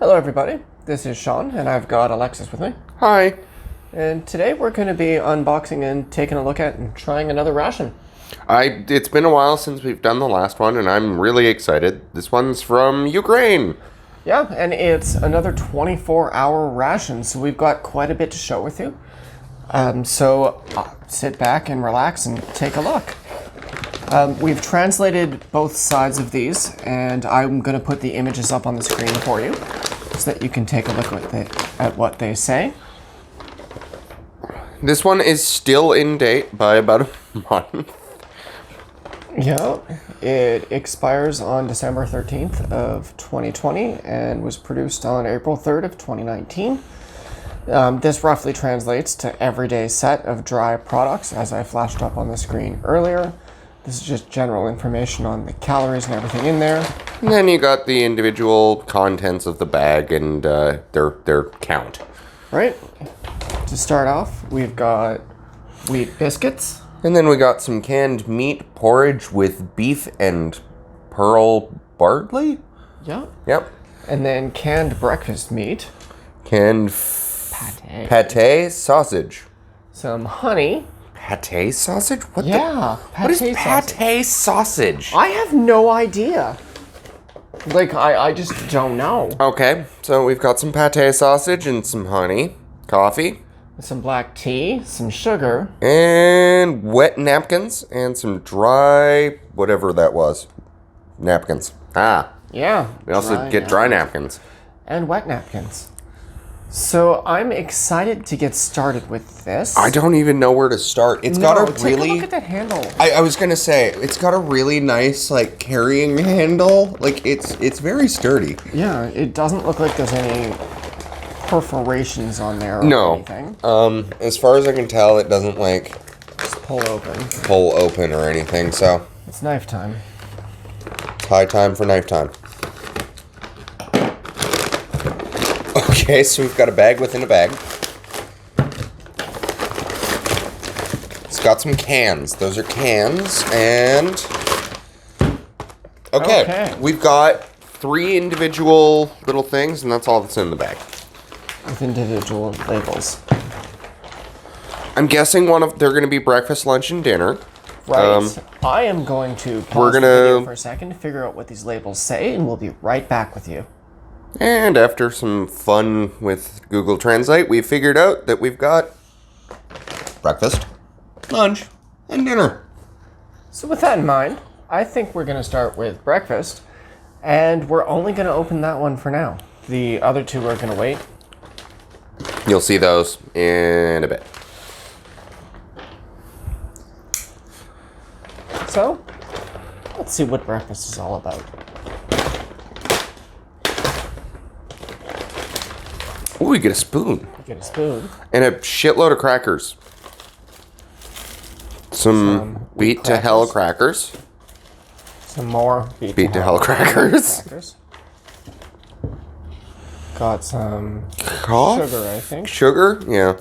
Hello everybody, this is Sean and I've got Alexis with me. Hi. And today we're going to be unboxing and taking a look at and trying another ration. It's been a while since we've done the last one and I'm really excited. This one's from Ukraine. Yeah, and it's another 24-hour ration, so we've got quite a bit to show with you. So sit back and relax and take a look. We've translated both sides of these and I'm going to put the images up on the screen for you so that you can take a look at what they say. This one is still in date by about a month. Yeah, it expires on December 13th of 2020 and was produced on April 3rd of 2019. This roughly translates to everyday set of dry products, as I flashed up on the screen earlier. This is just general information on the calories and everything in there. And then you got the individual contents of the bag and their count. Right. To start off, we've got wheat biscuits. And then we got some canned meat porridge with beef and pearl barley? Yeah. Yep. And then canned breakfast meat. Canned pate sausage. Some honey. Pate sausage? What What is pate sausage? I have no idea. Like, I just don't know. Okay, so we've got some pate sausage and some honey, coffee. Some black tea, some sugar. And wet napkins and some dry, whatever that was, napkins. Yeah. We also get dry napkins. And wet napkins. So I'm excited to get started with this. I don't even know where to start. It's got a really... Take a look at that handle. I was going to say, it's got a really nice, like, carrying handle. Like, it's very sturdy. Yeah, it doesn't look like there's any perforations on there or anything. As far as I can tell, it doesn't, like... Just pull open or anything, so... It's knife time. It's high time for knife time. Okay, so we've got a bag within a bag. It's got some cans. Those are cans, and... Okay, we've got 3 individual little things, and that's all that's in the bag. With individual labels. I'm guessing they're going to be breakfast, lunch, and dinner. Right. I am going to pause the video for a second to figure out what these labels say, and we'll be right back with you. And after some fun with Google Translate, we figured out that we've got breakfast, lunch, and dinner. So with that in mind, I think we're going to start with breakfast, and we're only going to open that one for now. The other 2 are going to wait. You'll see those in a bit. So, let's see what breakfast is all about. Ooh, we get a spoon. You get a spoon. And a shitload of crackers. Some beat to hell crackers. Some more beat to hell crackers. Got some sugar, I think. Sugar? Yeah.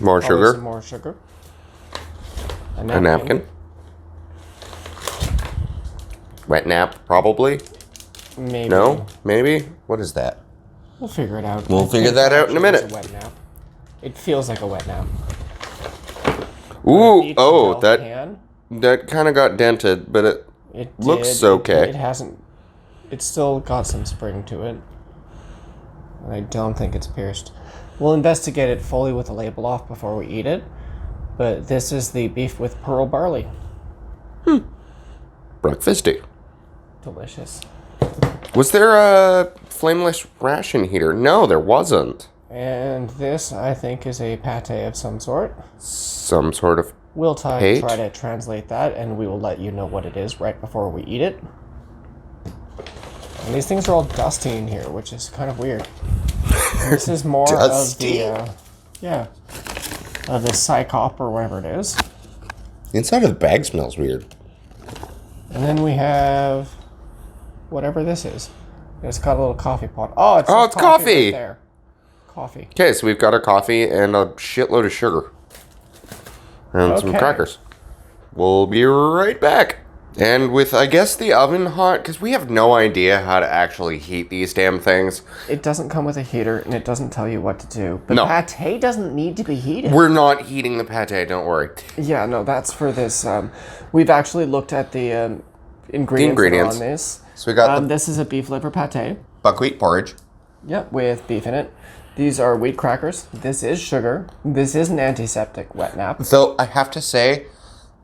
More sugar. Some more sugar. A napkin. Wet nap, probably. Maybe. No? Maybe? What is that? We'll figure it out. We'll figure that out in a minute. It's a wet nap. It feels like a wet nap. Ooh, that kind of got dented, but it looks okay. It hasn't. It's still got some spring to it. And I don't think it's pierced. We'll investigate it fully with the label off before we eat it. But this is the beef with pearl barley. Breakfasty. Delicious. Was there a flameless ration heater? No, there wasn't. And this, I think, is a pate of some sort. Some sort of We'll try to translate that, and we will let you know what it is right before we eat it. And these things are all dusty in here, which is kind of weird. This is more dusty. of the psychop or whatever it is. The inside of the bag smells weird. And then we have whatever this is. It's got a little coffee pot. Oh, it's coffee. right there. Coffee. Okay, so we've got our coffee and a shitload of sugar. And some crackers. We'll be right back. And with, I guess, the oven hot, because we have no idea how to actually heat these damn things. It doesn't come with a heater, and it doesn't tell you what to do. But No. pate doesn't need to be heated. We're not heating the pate, don't worry. Yeah, no, that's for this. We've actually looked at the ingredients that are on this. So we got the This is a beef liver pate. buckwheat porridge. Yep, with beef in it. These are wheat crackers. This is sugar. This is an antiseptic wet nap. Though I have to say,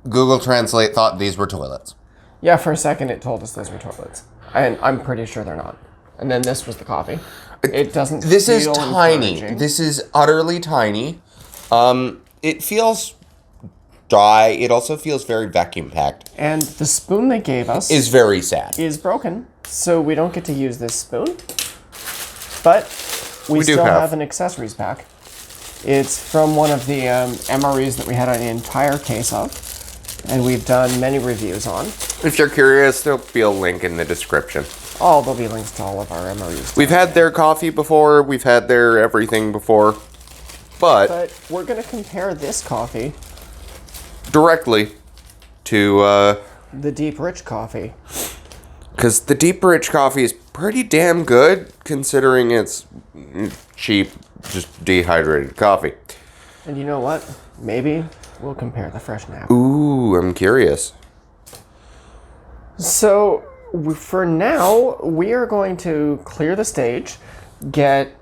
Google Translate thought these were toilets. Yeah, for a second it told us those were toilets. And I'm pretty sure they're not. And then this was the coffee. It doesn't This is feel tiny. encouraging. This is utterly tiny. It feels dry. It also feels very vacuum packed. And the spoon they gave us Is very sad. is broken, so we don't get to use this spoon. But we do still have. have an accessories pack. It's from one of the MREs that we had an entire case of, and we've done many reviews on. If you're curious, there'll be a link in the description. Oh, there'll be links to all of our MREs. We've had their coffee before. We've had their everything before. But We're going to compare this coffee, directly to, the deep rich coffee. because the deep rich coffee is pretty damn good, considering it's cheap, just dehydrated coffee. And you know what? Maybe we'll compare the fresh nap. Ooh, I'm curious. So, for now, we are going to clear the stage, get...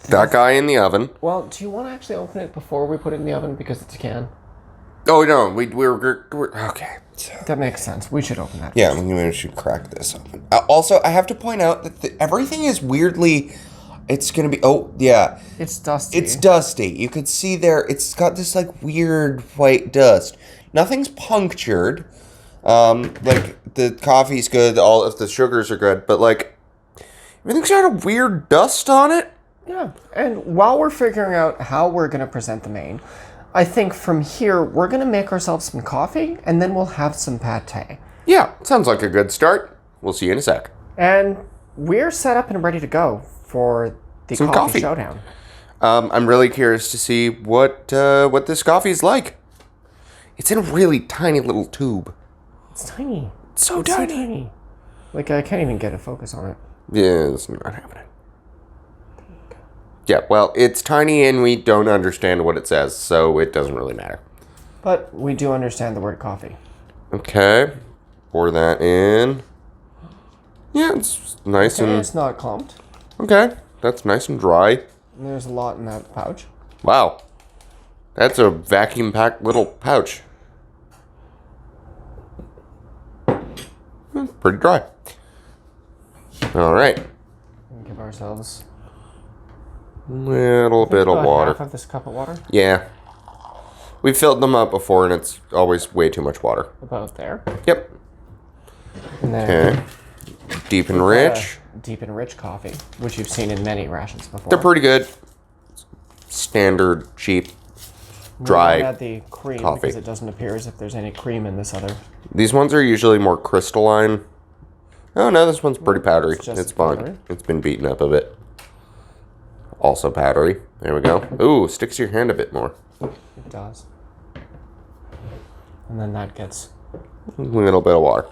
That guy in the oven. Well, do you want to actually open it before we put it in the oven because it's a can? Oh, no, we're okay. That makes sense. We should open that. Yeah, we should crack this open. Also, I have to point out that everything is weirdly... It's going to be... Oh, yeah. It's dusty. It's dusty. You could see there, it's got this, like, weird white dust. Nothing's punctured. Like, the coffee's good, all of the sugars are good, but, like, everything's got a weird dust on it. Yeah, and while we're figuring out how we're going to present the main, I think from here, we're going to make ourselves some coffee, and then we'll have some pate. Yeah, sounds like a good start. We'll see you in a sec. And we're set up and ready to go for the Some coffee coffee. showdown. I'm really curious to see what this coffee's like. It's in a really tiny little tube. It's tiny. So It's so tiny. tiny. Like, I can't even get a focus on it. Yeah, it's not happening. Yeah, well, it's tiny and we don't understand what it says, so it doesn't really matter. But we do understand the word coffee. Okay, pour that in. Yeah, it's nice Okay, and... it's not clumped. Okay, that's nice and dry. And there's a lot in that pouch. Wow, that's a vacuum-packed little pouch. Pretty dry. All right. And give ourselves Little bit of about water. half of this cup of water. Yeah. We've filled them up before and it's always way too much water. About there. Yep. And then Okay. Deep and rich. deep and rich coffee, which you've seen in many rations before. They're pretty good. Standard, cheap, We dry. don't add the cream coffee. because it doesn't appear as if there's any cream in this other. These ones are usually more crystalline. Oh no, this one's pretty powdery. It's just It's fine. powdery. It's been beaten up a bit. Also powdery. There we go. Ooh, sticks to your hand a bit more. It does. And then that gets... A little bit of water.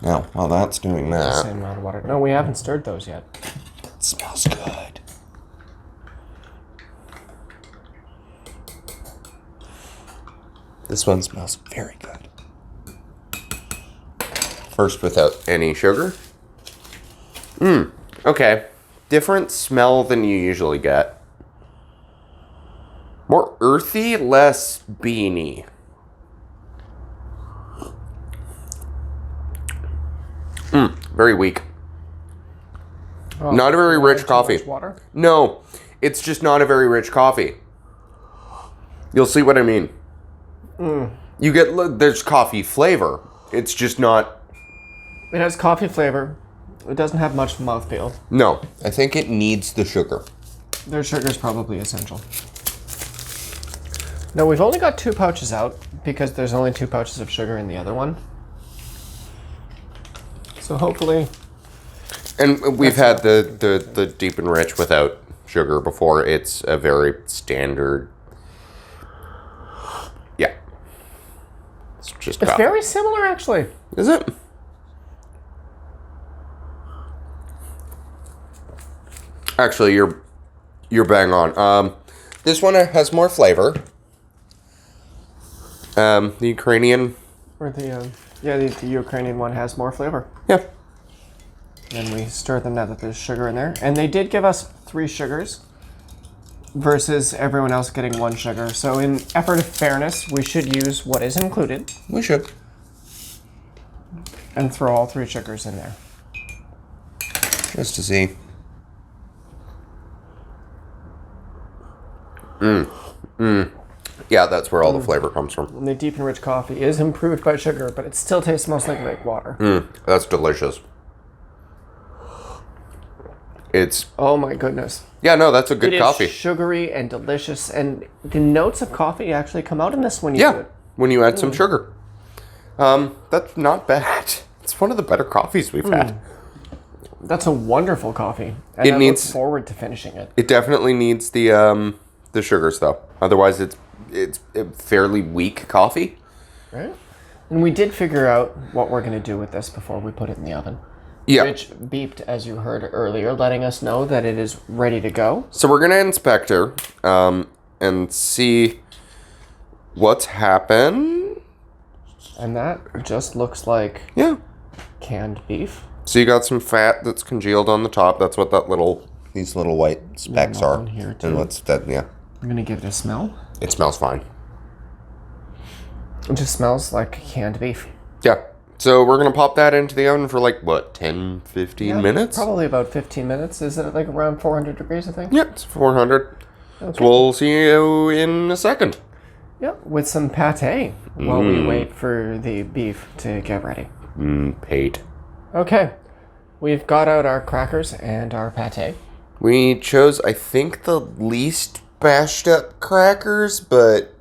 Now, while that's doing the that, same amount of water. No, we haven't stirred those yet. it smells good. This one smells very good. First without any sugar. Okay. Different smell than you usually get. More earthy, less beany. Very weak. Oh, Not a very you added rich too coffee. much water? No, it's just not a very rich coffee. You'll see what I mean. You get, there's coffee flavor. It's just not, It has coffee flavor. It doesn't have much mouthfeel. no. I think it needs the sugar. Their sugar's probably essential. No, we've only got 2 pouches out because there's only 2 pouches of sugar in the other one. So hopefully... And we've had the deep and rich without sugar before. It's a very standard. Yeah. It's just It's coffee. very similar, actually. Is it? Actually, you're bang on. This one has more flavor. The Ukrainian. Or the Ukrainian one has more flavor. Yeah. And we stir them now that there's sugar in there. And they did give us 3 sugars versus everyone else getting 1 sugar. So in effort of fairness, we should use what is included We should. and throw all 3 sugars in there. Just to see. Yeah, that's where all the flavor comes from. And the deep and rich coffee is improved by sugar, but it still tastes mostly like water. That's delicious. It's... Oh my goodness. Yeah, no, that's a good It coffee. is sugary and delicious, and the notes of coffee actually come out in this when you do Yeah, it. when you add some sugar. That's not bad. It's one of the better coffees we've had. That's a wonderful coffee. And It I needs- look forward to finishing it. It definitely needs the sugars, though. Otherwise, it's a fairly weak coffee. Right? And we did figure out what we're going to do with this before we put it in the oven. Yeah. Which beeped, as you heard earlier, letting us know that it is ready to go. So we're going to inspect her and see what's happened. And that just looks like Yeah. canned beef. So you got some fat that's congealed on the top. That's what these little white specks that are. one here, too. And what's that? Yeah. I'm going to give it a smell. It smells fine. It just smells like canned beef. Yeah. So we're going to pop that into the oven for like, what, 10, 15 minutes? Probably about 15 minutes. Is it like around 400 degrees, I think? Yeah, it's 400. Okay. So we'll see you in a second. Yeah, with some pate while we wait for the beef to get ready. Pate. Okay, we've got out our crackers and our pate. We chose, I think, the least bashed up crackers, but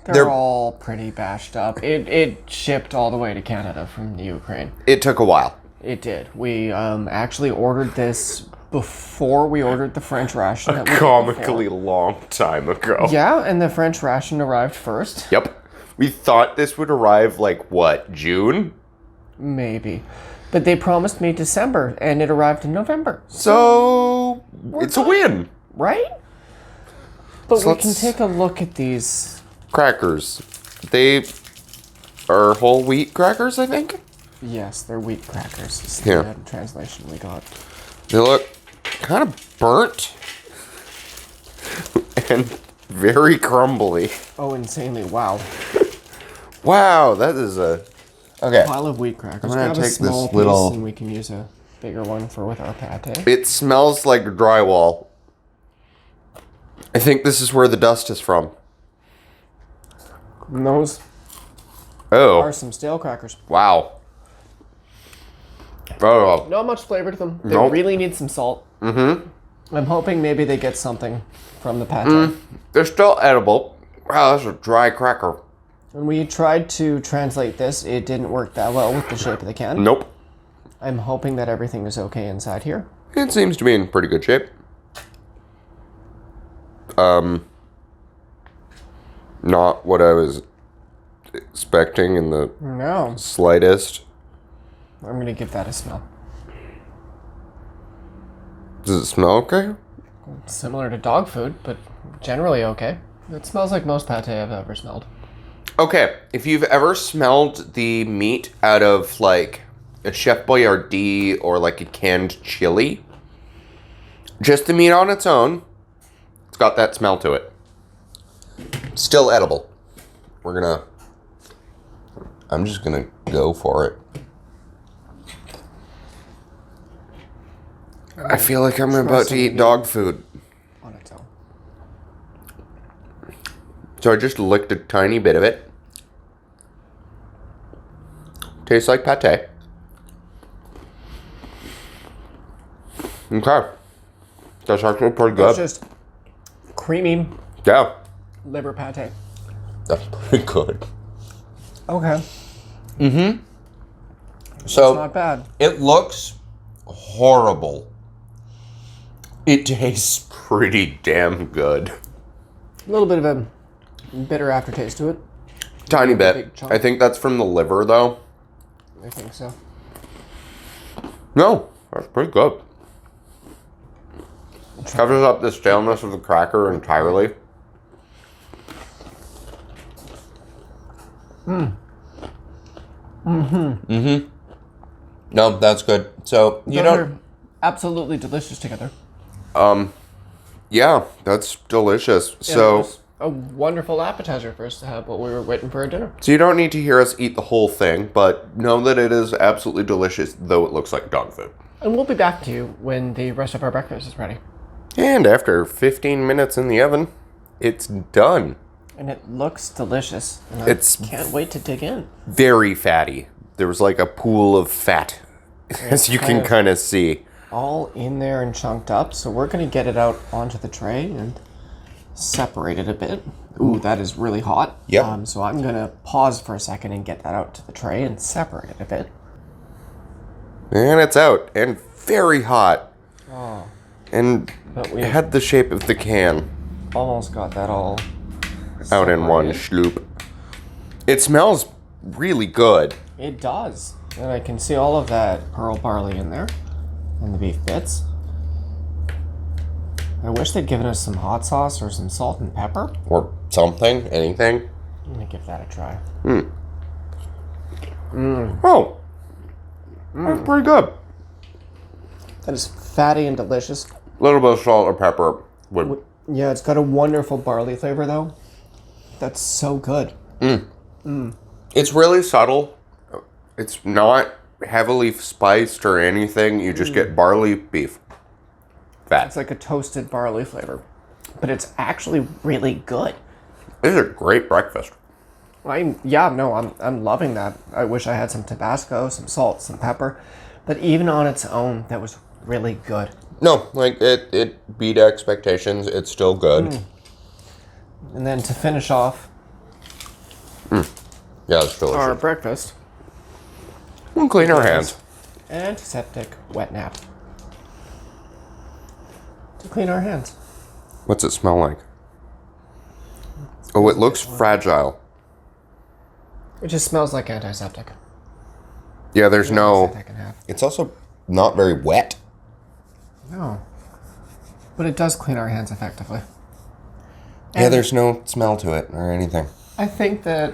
They're all pretty bashed up. It shipped all the way to Canada from the Ukraine. it took a while. It did. We actually ordered this before we ordered the French ration. That we did Comically long time ago. before. Yeah, and the French ration arrived first. Yep. We thought this would arrive like, what, June? Maybe. But they promised me December, and it arrived in November. So, it's a win. Right? But So we can take a look at these. Crackers. They are whole wheat crackers, I think? Yes, they're wheat crackers. Is Yeah. the translation we got. They look kind of burnt and very crumbly. Oh, insanely! Wow. Wow, that is a... Okay. Pile of wheat crackers. I'm gonna Grab a take this small little- piece, and we can use a bigger one for with our pate. It smells like drywall. I think this is where the dust is from. And those Oh, are some stale crackers. wow. Oh, Not much flavor to them. They Nope. really need some salt. Mm-hmm. I'm hoping maybe they get something from the pate. they're still edible. Wow, that's a dry cracker. When we tried to translate this, it didn't work that well with the shape of the can. Nope. I'm hoping that everything is okay inside here. It seems to be in pretty good shape. Not what I was expecting in the No. slightest. I'm going to give that a smell. Does it smell okay? Similar to dog food, but generally okay. It smells like most pate I've ever smelled. Okay, if you've ever smelled the meat out of like a Chef Boyardee or like a canned chili, just the meat on its own, it's got that smell to it. Still edible. I'm just gonna go for it. I feel like I'm about to eat dog food. On its own. So I just licked a tiny bit of it. Tastes like pate. Okay. That's actually pretty It's good. just creamy Yeah. liver pate. That's pretty good. Okay. So Not bad. it looks horrible. It tastes pretty damn good. A little bit of a bitter aftertaste to it. Tiny Big bit. chunk. I think that's from the liver, though. I think so. No, that's pretty good. Covers up the staleness of the cracker entirely. No, that's good. So, you Those don't... are absolutely delicious together. Yeah, that's delicious. Yeah, it So... was a wonderful appetizer for us to have while we were waiting for our dinner. So you don't need to hear us eat the whole thing, but know that it is absolutely delicious, though it looks like dog food. And we'll be back to you when the rest of our breakfast is ready. And after 15 minutes in the oven, it's done. And it looks delicious. And I can't wait to dig in. Very fatty. There was like a pool of fat, as you can kind of see. All in there and chunked up. So we're going to get it out onto the tray and separate it a bit. Ooh, that is really hot. Yep. So I'm going to pause for a second and get that out to the tray and separate it a bit. And it's out, and very hot. Oh. And But we it had the shape of the can. Almost got that all Out in one separated. schloop. It smells really good. It does. And I can see all of that pearl barley in there. And the beef bits. I wish they'd given us some hot sauce or some salt and pepper. Or something, anything. I'm going to give that a try. Oh, that's pretty good. That is fatty and delicious. A little bit of salt or pepper would... Yeah, it's got a wonderful barley flavor, though. That's so good. It's really subtle. It's not heavily spiced or anything. You just get barley, beef, fat. It's like a toasted barley flavor. But it's actually really good. This is a great breakfast. I'm loving that. I wish I had some Tabasco, some salt, some pepper. But even on its own, that was really good. No, like it beat expectations. It's still good. And then to finish off Yeah, it's delicious. our breakfast, We'll clean our hands. antiseptic wet nap. To clean our hands. What's it smell like? Oh, it looks fragile. It just smells like antiseptic. Yeah, there's no... I can have. It's also not very wet. No. But it does clean our hands effectively. Yeah, there's no smell to it or anything. I think that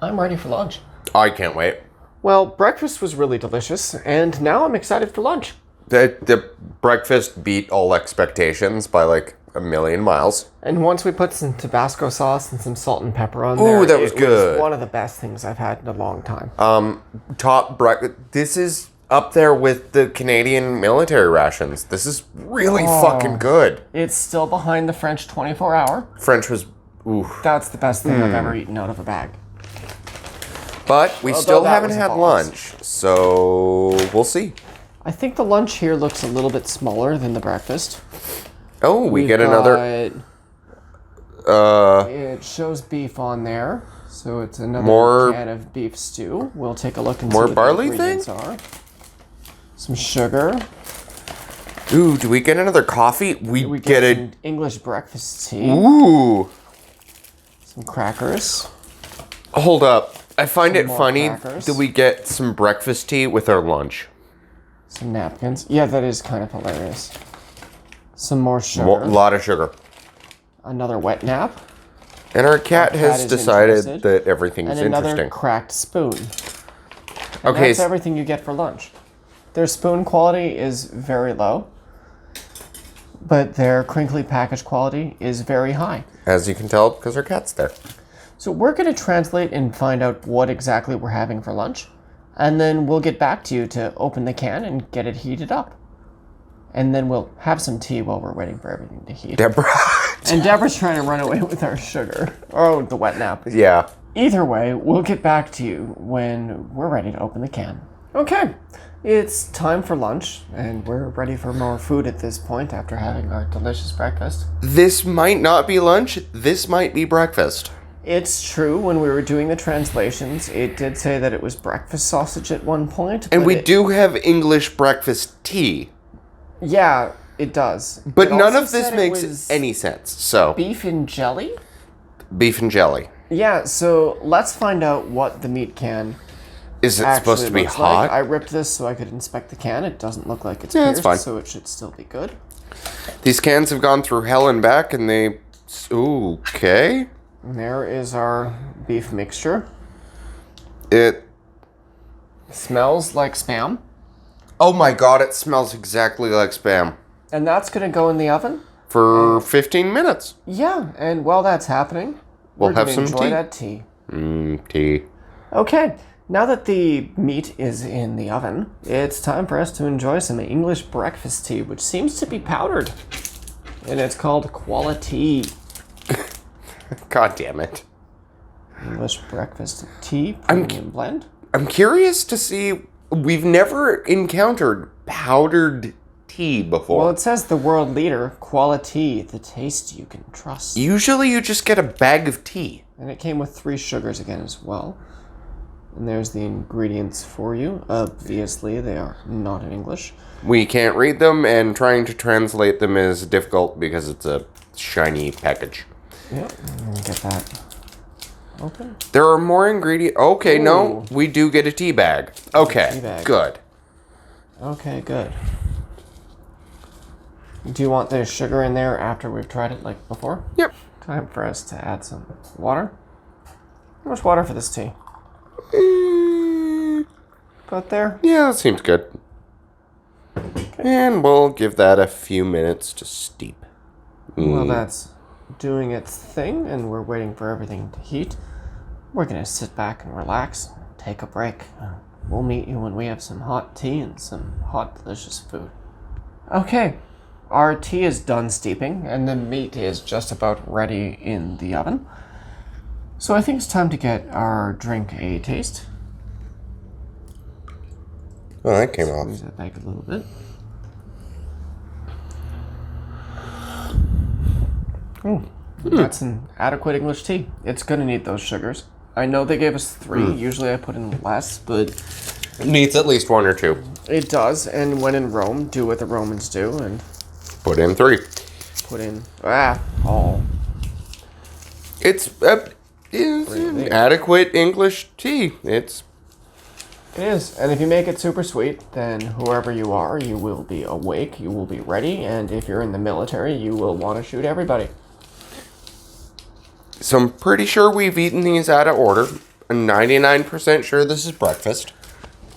I'm ready for lunch. I can't wait. Well, breakfast was really delicious, and now I'm excited for lunch. The breakfast beat all expectations by like a million miles. And once we put some Tabasco sauce and some salt and pepper on Ooh, there, that was it good. was one of the best things I've had in a long time. Top breakfast. This is up there with the Canadian military rations. This is really fucking good. It's still behind the French 24-hour. French was... Ooh. That's the best thing I've ever eaten out of a bag. But we Although still that haven't was a had bonus. lunch, so we'll see. I think the lunch here looks a little bit smaller than the breakfast. Oh, we get another... It shows beef on there, so it's another More- can of beef stew. We'll take a look and More see what barley the ingredients are. Some sugar. Ooh, do we get another coffee? We We get a... some English breakfast tea. Ooh. Some crackers. Hold up. I find it more funny crackers. that we get some breakfast tea with our lunch. Some napkins. Yeah, that is kind of hilarious. Some more sugar. A lot of sugar. Another wet nap. And our cat has is decided interested. that everything's And another interesting. cracked spoon. And Okay, that's everything you get for lunch. Their spoon quality is very low, but their crinkly package quality is very high. as you can tell, because our cat's there. So we're going to translate and find out what exactly we're having for lunch, and then we'll get back to you to open the can and get it heated up. And then we'll have some tea while we're waiting for everything to heat. Deborah. And Deborah's trying to run away with our sugar. Oh, the wet nap. Yeah. Either way, we'll get back to you when we're ready to open the can. Okay, it's time for lunch, and we're ready for more food at this point after having our delicious breakfast. This might not be lunch. This might be breakfast. It's true, when we were doing the translations, it did say that it was breakfast sausage at one point. And but we do have English breakfast tea. Yeah, it does. But It none also of this said it makes was any sense. So, beef and jelly? beef and jelly. Yeah, so let's find out what the meat can Is it actually supposed to be looks hot? like. I ripped this so I could inspect the can. It doesn't look like it's Yeah, pierced, it's fine. so it should still be good. These cans have gone through hell and back, and they... Okay. And there is our beef mixture. It... Smells like Spam. Oh my god, it smells exactly like Spam. And that's going to go in the oven. For 15 minutes. Yeah, and while that's happening, We'll we're have gonna some enjoy tea. that tea. Tea. Okay, now that the meat is in the oven, it's time for us to enjoy some English breakfast tea, which seems to be powdered. And it's called Quality. God damn it. English breakfast tea premium blend. I'm curious to see... We've never encountered powdered tea before. Well, it says the world leader, Quality, the taste you can trust. Usually you just get a bag of tea. And it came with 3 sugars again as well. And there's the ingredients for you. Obviously, they are not in English. We can't read them, and trying to translate them is difficult because it's a shiny package. Yep, let me get that open. There are more ingredients. Okay, Ooh. no, we do get a tea bag. Okay, Tea bag. good. Okay, good. Do you want the sugar in there after we've tried it like before? Yep. Time for us to add some water. How much water for this tea? About there? Yeah, that seems good. And we'll give that a few minutes to steep. Well, that's doing its thing, and we're waiting for everything to heat. We're going to sit back and relax, take a break. We'll meet you when we have some hot tea and some hot, delicious food. Okay, our tea is done steeping, and the meat is just about ready in the oven. So I think it's time to get our drink a taste. Oh, that came off. Squeeze that back a little bit. That's an adequate English tea. It's going to need those sugars. I know they gave us 3. Usually I put in less, but It needs at least 1 or 2. it does. And when in Rome, do what the Romans do and Put in 3. put in all. It's an adequate English tea. It is. And if you make it super sweet, then whoever you are, you will be awake, you will be ready, and if you're in the military, you will want to shoot everybody. So I'm pretty sure we've eaten these out of order. I'm 99% sure this is breakfast.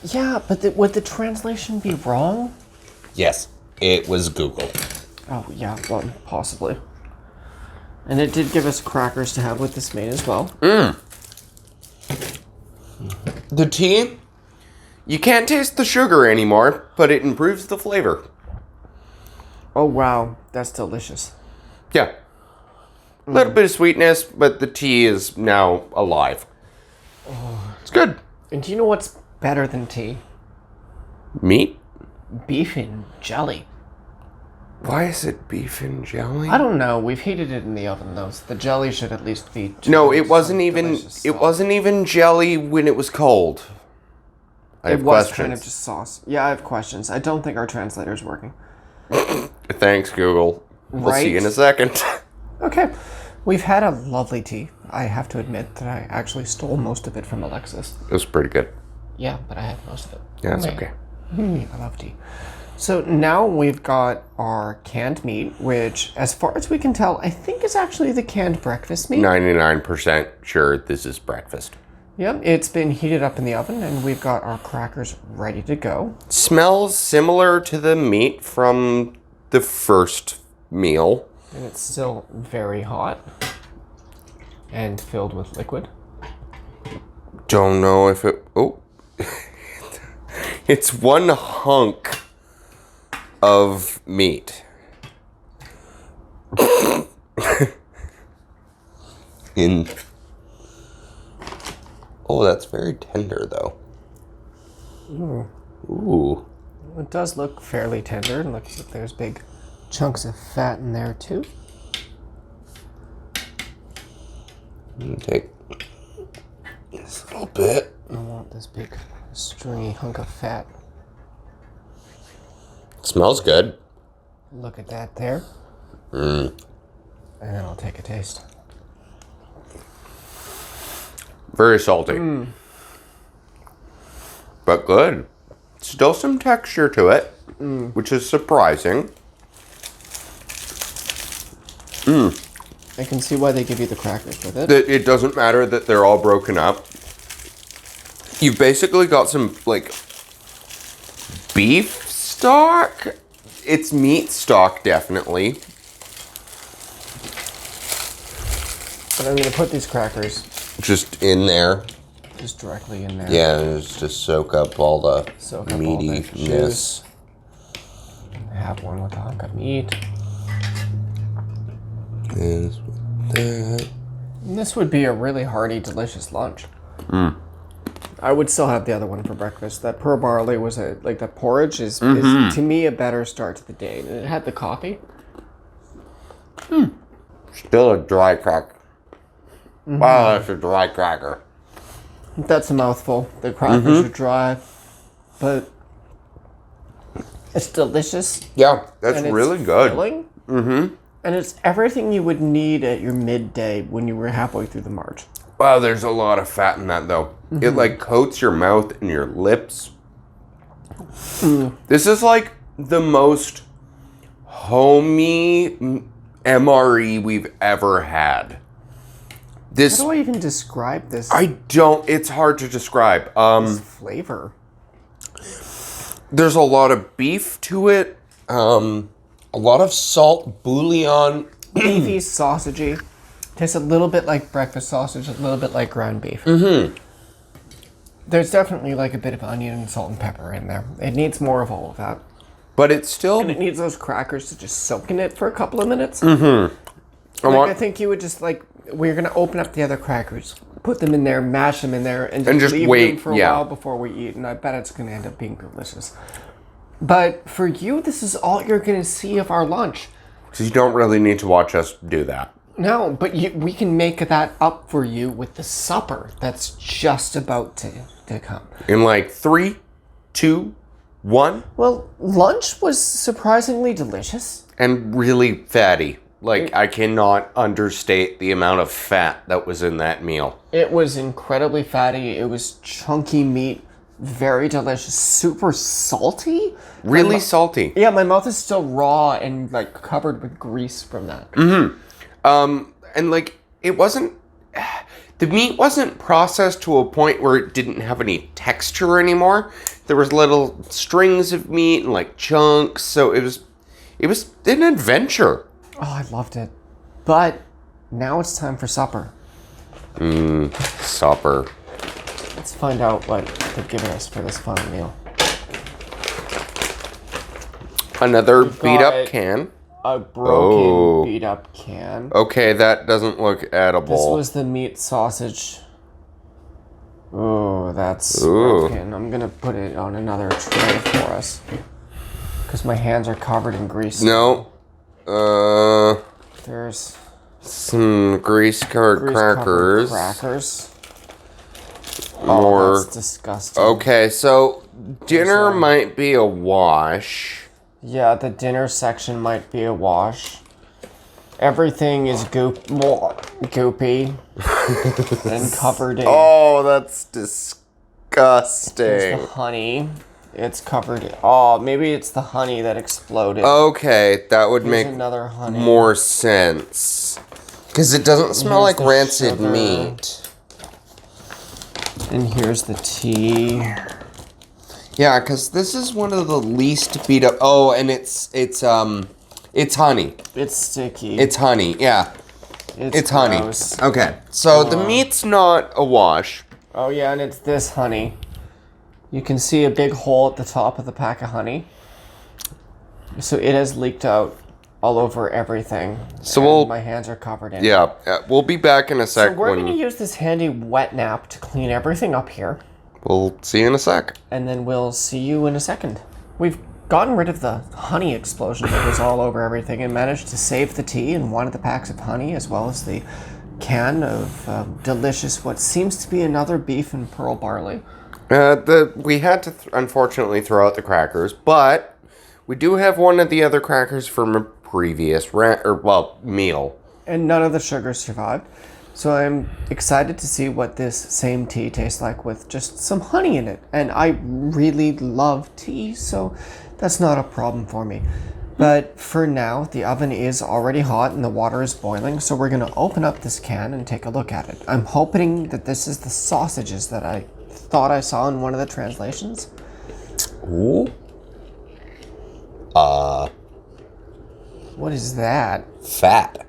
Yeah, but would the translation be wrong? Yes, it was Google. Oh, yeah, well, possibly. And it did give us crackers to have with this meat as well. The tea, you can't taste the sugar anymore, but it improves the flavor. Oh, wow, that's delicious. Yeah. A little bit of sweetness, but the tea is now alive. It's good. And do you know what's better than tea? Meat? Beef in jelly. Why is it beef and jelly? I don't know. We've heated it in the oven, though, so the jelly should at least be... No, it wasn't some even. delicious It sauce. wasn't even jelly when it was cold. I have It was questions. kind of just sauce. Yeah, I have questions. I don't think our translator's working. Thanks, Google. We'll see you in a Right. second. Okay. We've had a lovely tea. I have to admit that I actually stole most of it from Alexis. It was pretty good. Yeah, but I had most of it. Yeah, that's Man. okay. I love tea. So now we've got our canned meat, which, as far as we can tell, I think is actually the canned breakfast meat. 99% sure this is breakfast. Yep, it's been heated up in the oven, and we've got our crackers ready to go. Smells similar to the meat from the first meal. And it's still very hot and filled with liquid. Don't know if it... Oh. It's one hunk of meat. In... Oh, that's very tender, though. Ooh. It does look fairly tender, and looks like there's big chunks of fat in there, too. Let me take this little bit. I want this big stringy hunk of fat. Smells good. Look at that there. And then I'll take a taste. Very salty. But good. Still some texture to it, which is surprising. I can see why they give you the crackers with it. It doesn't matter that they're all broken up. You've basically got some, like, beef stock. It's meat stock, definitely. But I'm going to put these crackers Just in there. just directly in there. Yeah, just to soak up all the Soak up all the meatiness. Have one with a hunk of meat. Is that. And this would be a really hearty, delicious lunch. I would still have the other one for breakfast. That pearl barley was the porridge is to me a better start to the day. And it had the coffee. Still a dry cracker. Wow, that's a dry cracker. That's a mouthful. The crackers are dry, but it's delicious. Yeah, that's And it's really good. filling. And it's everything you would need at your midday when you were halfway through the march. Wow, there's a lot of fat in that though. It like coats your mouth and your lips. This is like the most homey MRE we've ever had. This How do I even describe this? it's hard to describe. This flavor. There's a lot of beef to it. A lot of salt, bouillon. Beefy, sausagey. Tastes a little bit like breakfast sausage, a little bit like ground beef. There's definitely like a bit of onion and salt and pepper in there. It needs more of all of that. But it's still And it needs those crackers to just soak in it for a couple of minutes. I think you would just we're going to open up the other crackers, put them in there, mash them in there, and just leave wait, them for a while before we eat. And I bet it's going to end up being delicious. But for you, this is all you're going to see of our lunch. So you don't really need to watch us do that. No, but we can make that up for you with the supper that's just about to come. In like 3, 2, 1, Well, lunch was surprisingly delicious. and really fatty. Like, I cannot understate the amount of fat that was in that meal. It was incredibly fatty. It was chunky meat, very delicious, super salty. Really salty. Yeah, my mouth is still raw and covered with grease from that. And like, it wasn't... The meat wasn't processed to a point where it didn't have any texture anymore. There was little strings of meat and like chunks, so it was an adventure. Oh, I loved it. But now it's time for supper. Supper. Let's find out what they've given us for this fun meal. Another beat up got can. A broken, beat up can. Okay, that doesn't look edible. This was the meat sausage. Oh, that's broken. I'm gonna put it on another tray for us. Because my hands are covered in grease. No. There's Some grease-covered crackers. Crackers. More. Oh, that's disgusting. Okay, so dinner might be a wash. Yeah, the dinner section might be a wash. Everything is goopy and covered in. Oh, that's disgusting. There's the honey. It's covered. Oh, maybe it's the honey that exploded. Okay, that would Here's make another honey. more sense. Because it doesn't smell Here's like the rancid sugar. meat. And here's the tea. Yeah, because this is one of the least beat up. Oh, and it's honey. It's sticky. It's honey. Yeah, it's honey. gross. Okay, so the meat's not a wash. Oh yeah, and it's this honey. You can see a big hole at the top of the pack of honey. So it has leaked out all over everything. So and my hands are covered in it. Yeah, we'll be back in a sec. So we're going to use this handy wet nap to clean everything up here. We'll see you in a sec. And then we'll see you in a second. We've gotten rid of the honey explosion that was all over everything and managed to save the tea and one of the packs of honey as well as the can of delicious, what seems to be another beef and pearl barley. We had to unfortunately throw out the crackers, but we do have one of the other crackers from a previous meal. And none of the sugar survived. So I'm excited to see what this same tea tastes like with just some honey in it. And I really love tea, so that's not a problem for me. But for now, the oven is already hot and the water is boiling, so we're going to open up this can and take a look at it. I'm hoping that this is the sausages that I thought I saw in one of the translations. Ooh. What is that? Fat.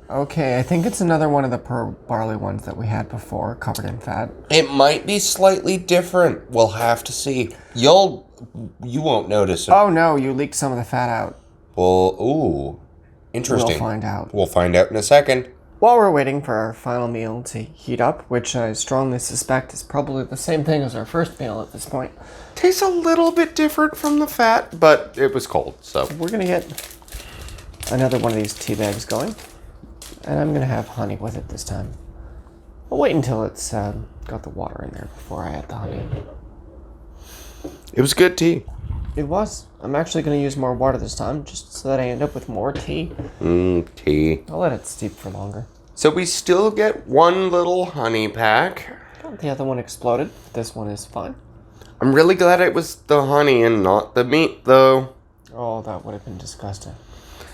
Okay, I think it's another one of the pearl barley ones that we had before, covered in fat. It might be slightly different. We'll have to see. You won't notice it. Oh no, you leaked some of the fat out. Well, ooh. Interesting. We'll find out. We'll find out in a second. While we're waiting for our final meal to heat up, which I strongly suspect is probably the same thing as our first meal at this point. Tastes a little bit different from the fat, but it was cold, so. We're going to get another one of these tea bags going. And I'm going to have honey with it this time. I'll wait until it's got the water in there before I add the honey. It was good tea. It was. I'm actually going to use more water this time, just so that I end up with more tea. Tea. I'll let it steep for longer. So we still get one little honey pack. The other one exploded. This one is fine. I'm really glad it was the honey and not the meat, though. Oh, that would have been disgusting.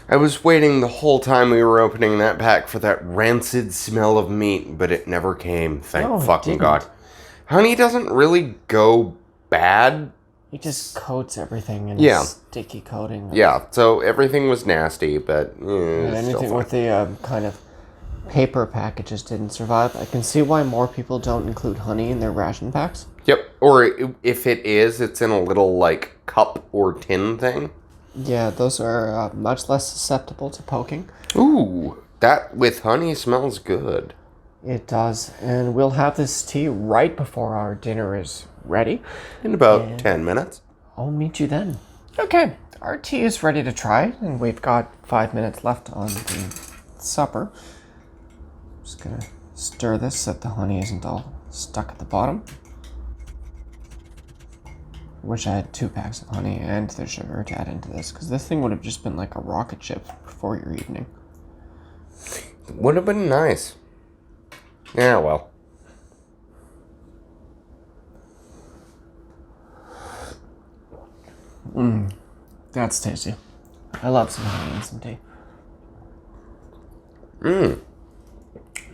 I was waiting the whole time we were opening that pack for that rancid smell of meat, but it never came. Thank fucking God. Honey doesn't really go bad. It just coats everything in Yeah. a sticky coating. Yeah, so everything was nasty, but Anything with the kind of paper packages didn't survive. I can see why more people don't include honey in their ration packs. Yep, or if it is, it's in a little, like, cup or tin thing. Yeah, those are much less susceptible to poking. Ooh, that with honey smells good. It does, and we'll have this tea right before our dinner is ready. In about 10 minutes. I'll meet you then. Okay, our tea is ready to try, and we've got 5 minutes left on the supper. Just gonna stir this so that the honey isn't all stuck at the bottom. Wish I had 2 packs of honey and the sugar to add into this, because this thing would have just been like a rocket ship for your evening. Would have been nice. Yeah, well. That's tasty. I love some honey and some tea.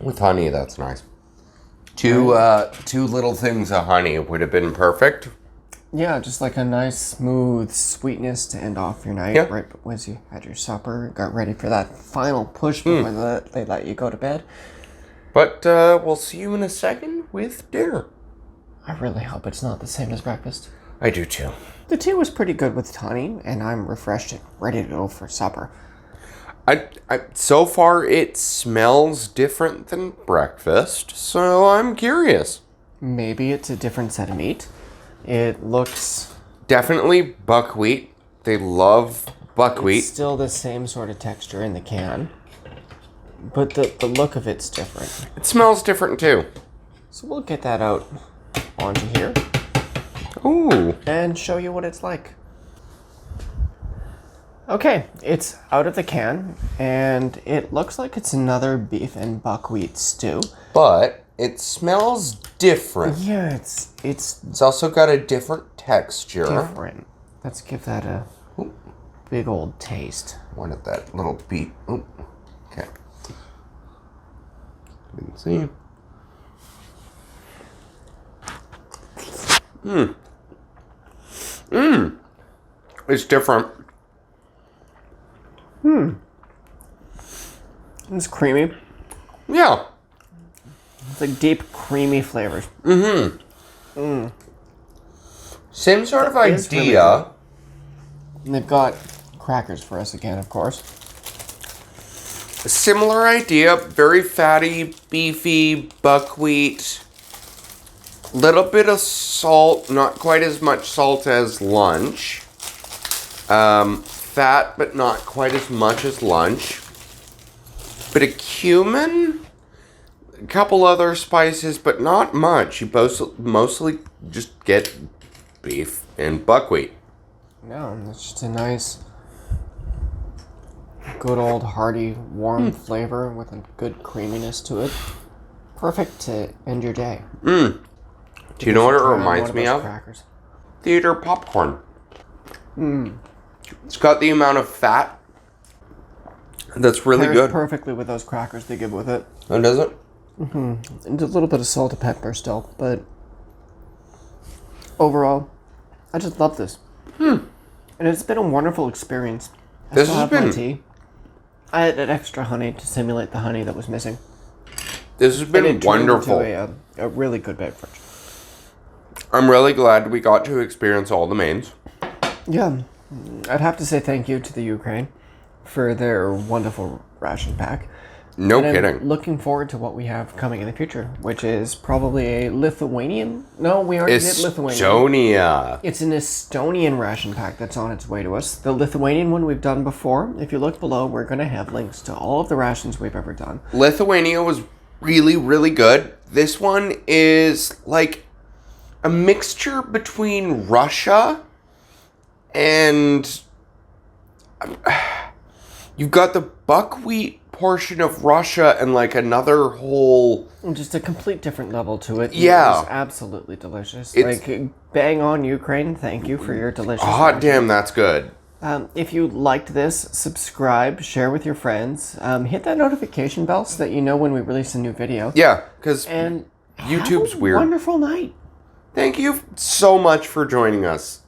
With honey, that's nice. Two little things of honey would have been perfect. Yeah, just like a nice, smooth sweetness to end off your night, right once you had your supper, got ready for that final push before they let you go to bed. But we'll see you in a second with dinner. I really hope it's not the same as breakfast. I do too. The tea was pretty good with honey, and I'm refreshed and ready to go for supper. So far, it smells different than breakfast, so I'm curious. Maybe it's a different set of meat. It looks... Definitely buckwheat. They love buckwheat. It's still the same sort of texture in the can, but the look of it's different. It smells different too. So we'll get that out onto here. Ooh. And show you what it's like. Okay, it's out of the can, and it looks like it's another beef and buckwheat stew. But it smells different. Yeah, it's also got a different texture. different. Let's give that a big old taste. Wanted that little beat. Ooh. Okay. Didn't see. It's different. It's creamy. Yeah. It's like deep, creamy flavors. Same sort of That is really idea. And they've got crackers for us again, of course. A similar idea. Very fatty, beefy, buckwheat. Little bit of salt. Not quite as much salt as lunch. Fat, but not quite as much as lunch. Bit of cumin. A couple other spices, but not much. You mostly just get beef and buckwheat. No, it's just a nice, good old hearty, warm flavor with a good creaminess to it. Perfect to end your day. Do you know what it reminds me of? Crackers. Theater popcorn. It's got the amount of fat that's really Pairs good. perfectly with those crackers they give with it. Oh, does it? And a little bit of salt and pepper still, but overall, I just love this. And it's been a wonderful experience. This still has have my been- tea. I added extra honey to simulate the honey that was missing. This has And been it turned wonderful. into a really good beverage. I'm really glad we got to experience all the mains. Yeah, I'd have to say thank you to the Ukraine for their wonderful ration pack. No And I'm kidding. looking forward to what we have coming in the future, which is probably a Lithuanian. No, we already did Lithuanian. Estonia. It's an Estonian ration pack that's on its way to us. The Lithuanian one we've done before. If you look below, we're going to have links to all of the rations we've ever done. Lithuania was really, really good. This one is like a mixture between Russia and you've got the buckwheat portion of Russia and like another whole... Just a complete different level to it. Yeah. It was absolutely delicious. It's- Like, bang on Ukraine. Thank you for your delicious Hot ration. damn, that's good. If you liked this, subscribe, share with your friends, hit that notification bell so that you know when we release a new video. Yeah, because And YouTube's have a weird. wonderful night. Thank you so much for joining us.